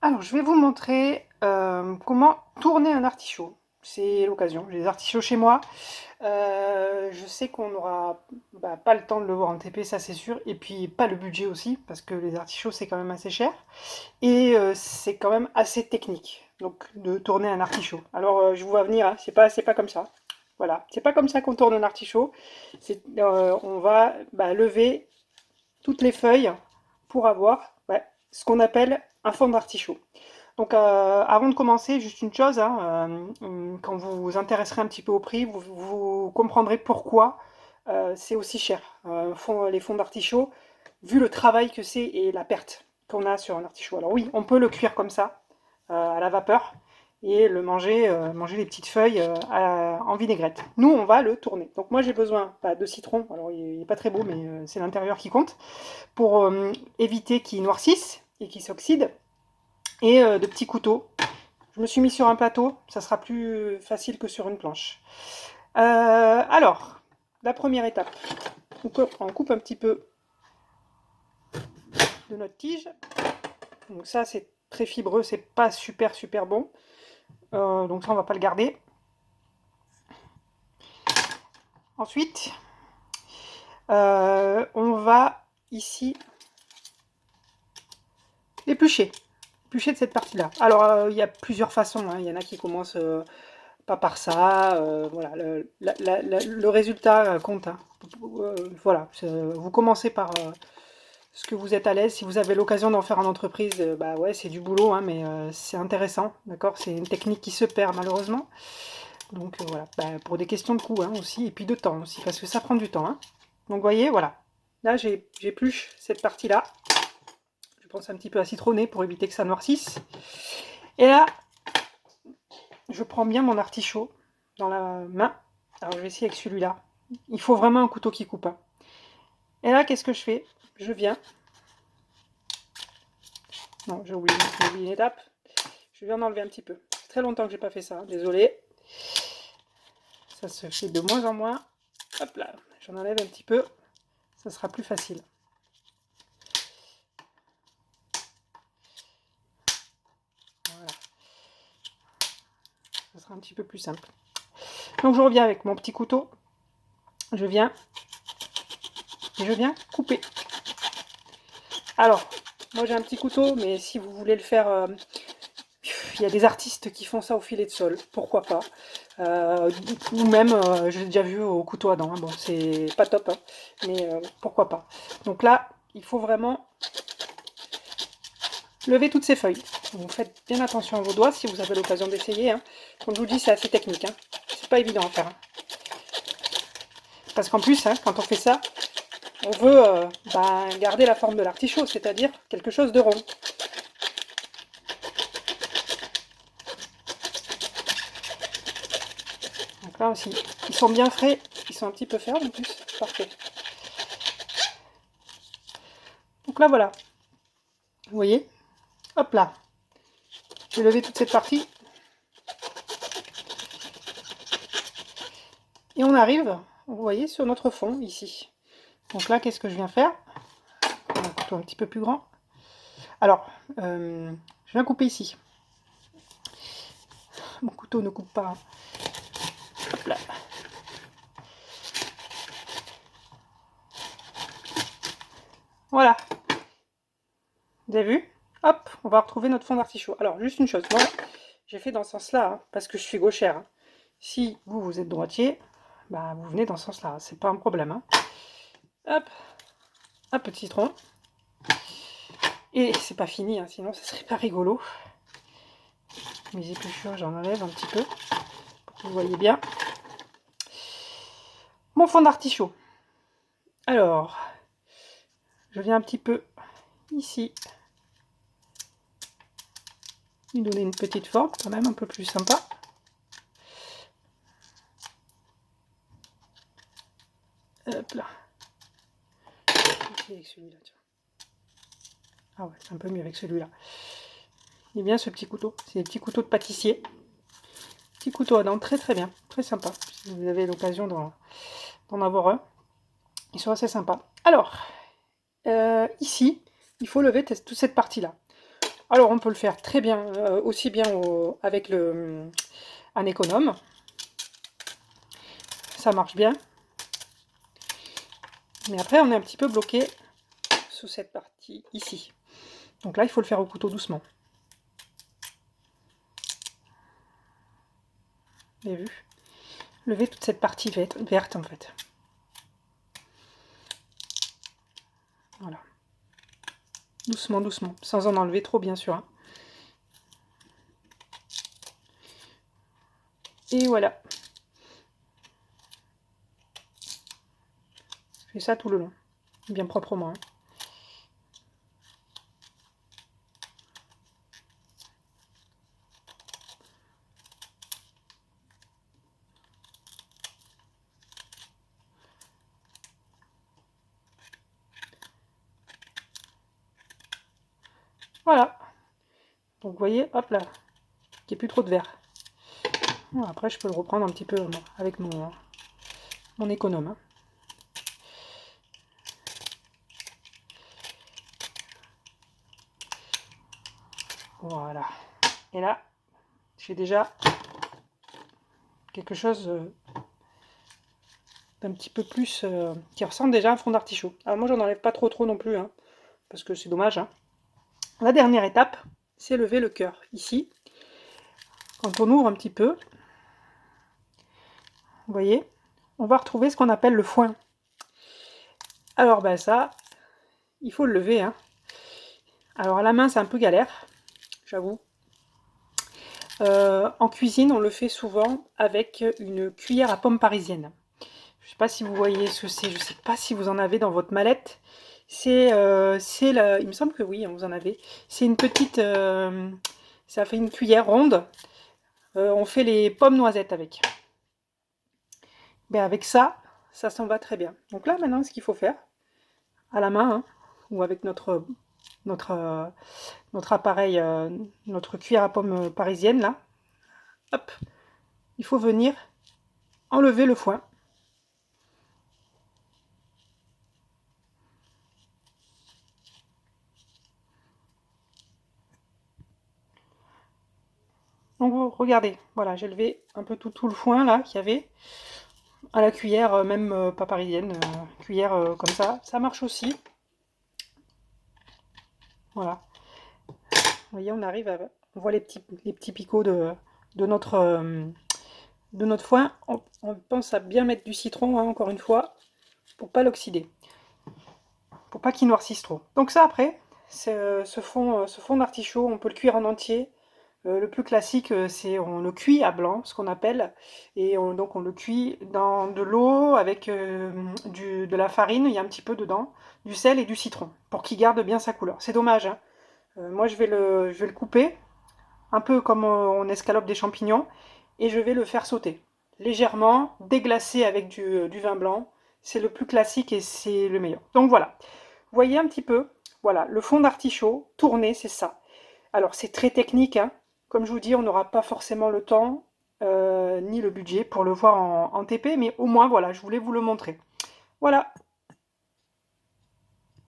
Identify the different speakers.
Speaker 1: Alors, je vais vous montrer comment tourner un artichaut. C'est l'occasion. J'ai des artichauts chez moi. Je sais qu'on n'aura pas le temps de le voir en TP, ça c'est sûr. Et puis pas le budget aussi, parce que les artichauts c'est quand même assez cher. Et c'est quand même assez technique, donc de tourner un artichaut. Alors je vous vois venir, hein, c'est pas comme ça. Voilà, c'est pas comme ça qu'on tourne un artichaut. On va lever toutes les feuilles pour avoir ce qu'on appelle un fond d'artichaut. Donc avant de commencer, juste une chose, hein, quand vous vous intéresserez un petit peu au prix, vous comprendrez pourquoi c'est aussi cher. Les fonds d'artichaut, vu le travail que c'est et la perte qu'on a sur un artichaut. Alors oui, on peut le cuire comme ça, à la vapeur, et le manger, manger les petites feuilles en vinaigrette. Nous, on va le tourner. Donc moi, j'ai besoin de citron. Alors il n'est pas très beau, mais c'est l'intérieur qui compte pour éviter qu'il noircisse et qu'il s'oxyde, et de petits couteaux. Je me suis mis sur un plateau, ça sera plus facile que sur une planche. Alors, la première étape, on coupe un petit peu de notre tige. Donc ça, c'est très fibreux, c'est pas super bon. Donc ça, on va pas le garder. Ensuite, on va ici éplucher de cette partie-là. Alors, il y a plusieurs façons, hein. Il y en a qui commencent pas par ça. Voilà, le résultat compte, hein. Voilà, vous commencez par ce que vous êtes à l'aise. Si vous avez l'occasion d'en faire en entreprise, bah ouais, c'est du boulot, hein, mais c'est intéressant, d'accord? C'est une technique qui se perd malheureusement. Donc voilà, pour des questions de coût, hein, aussi, et puis de temps aussi, parce que ça prend du temps, hein. Donc vous voyez, voilà. Là, j'épluche cette partie-là. Je pense un petit peu à citronner pour éviter que ça noircisse. Et là, je prends bien mon artichaut dans la main. Alors je vais essayer avec celui-là. Il faut vraiment un couteau qui coupe, hein. Et là, qu'est-ce que je fais? Je viens. Non, j'ai oublié une étape. Je viens d'enlever un petit peu. C'est très longtemps que j'ai pas fait ça, hein. Désolé. Ça se fait de moins en moins. Hop là, j'en enlève un petit peu. Ça sera plus facile. Voilà. Ça sera un petit peu plus simple. Donc je reviens avec mon petit couteau. Je viens couper. Alors, moi j'ai un petit couteau, mais si vous voulez le faire, il y a des artistes qui font ça au filet de sol, pourquoi pas. Ou même, j'ai déjà vu au couteau à dents, hein. Bon, c'est pas top, hein, mais pourquoi pas. Donc là, il faut vraiment lever toutes ces feuilles. Vous faites bien attention à vos doigts si vous avez l'occasion d'essayer, hein. Comme je vous dis, c'est assez technique, hein. C'est pas évident à faire, hein. Parce qu'en plus, hein, quand on fait ça, on veut garder la forme de l'artichaut, c'est-à-dire quelque chose de rond. Donc là aussi, ils sont bien frais, ils sont un petit peu fermes en plus, parfait. Donc là voilà, vous voyez, hop là, je vais lever toute cette partie. Et on arrive, vous voyez, sur notre fond ici. Donc là, qu'est-ce que je viens faire? Un couteau un petit peu plus grand. Alors, je viens couper ici. Mon couteau ne coupe pas. Hop là. Voilà. Vous avez vu? Hop, on va retrouver notre fond d'artichaut. Alors, juste une chose, moi, j'ai fait dans ce sens-là, hein, parce que je suis gauchère, hein. Si vous êtes droitier, vous venez dans ce sens-là, c'est pas un problème, hein. Hop, un peu de citron. Et c'est pas fini, hein, sinon ça serait pas rigolo. Mes épluchures, j'en enlève un petit peu, pour que vous voyez bien. Mon fond d'artichaut. Alors, je viens un petit peu ici lui donner une petite forme, quand même un peu plus sympa. Hop là. Avec celui-là, tiens. Ah ouais, c'est un peu mieux avec celui-là. Il est bien ce petit couteau. C'est des petits couteaux de pâtissier. Petit couteau à dents, très très bien, très sympa. Si vous avez l'occasion d'en avoir un, ils sont assez sympas. Alors, ici, il faut lever toute cette partie-là. Alors on peut le faire très bien, aussi bien avec un économe. Ça marche bien. Mais après on est un petit peu bloqué sous cette partie ici. Donc là il faut le faire au couteau doucement. Vous avez vu? Lever toute cette partie verte en fait. Voilà. Doucement, doucement, sans en enlever trop bien sûr. Hein. Et voilà. Je fais ça tout le long, bien proprement. Hein. Voilà. Donc vous voyez, hop là, il n'y a plus trop de verre. Bon, après je peux le reprendre un petit peu avec mon économe. Hein. Voilà. Et là, j'ai déjà quelque chose d'un petit peu plus qui ressemble déjà à un fond d'artichaut. Alors moi j'en enlève pas trop non plus, hein, parce que c'est dommage. Hein. La dernière étape, c'est lever le cœur. Ici, quand on ouvre un petit peu, vous voyez, on va retrouver ce qu'on appelle le foin. Alors ben ça, il faut le lever. Hein. Alors à la main c'est un peu galère, j'avoue. En cuisine, on le fait souvent avec une cuillère à pomme parisienne. Je ne sais pas si vous voyez ce que c'est, je ne sais pas si vous en avez dans votre mallette. Il me semble que oui, vous en avez. C'est une petite, ça fait une cuillère ronde. On fait les pommes noisettes avec. Ben avec ça, ça s'en va très bien. Donc là maintenant, ce qu'il faut faire, à la main, hein, ou avec notre, euh, notre appareil, notre cuillère à pomme parisienne là, hop, il faut venir enlever le foin. Donc regardez, voilà, j'ai levé un peu tout le foin là qu'il y avait à la cuillère, même pas parisienne, cuillère comme ça marche aussi. Voilà, vous voyez, on voit les petits picots de notre foin. On pense à bien mettre du citron, hein, encore une fois, pour pas l'oxyder, pour pas qu'il noircisse trop. Donc ça après, ce fond d'artichaut, on peut le cuire en entier. Le plus classique, c'est on le cuit à blanc, ce qu'on appelle, et donc on le cuit dans de l'eau avec de la farine, il y a un petit peu dedans, du sel et du citron, pour qu'il garde bien sa couleur. C'est dommage, hein. Moi je vais le couper, un peu comme on escalope des champignons, et je vais le faire sauter, légèrement, déglacé avec du vin blanc. C'est le plus classique et c'est le meilleur. Donc voilà, vous voyez un petit peu, voilà, le fond d'artichaut tourné, c'est ça. Alors c'est très technique, hein. Comme je vous dis, on n'aura pas forcément le temps ni le budget pour le voir en TP, mais au moins voilà, je voulais vous le montrer. Voilà.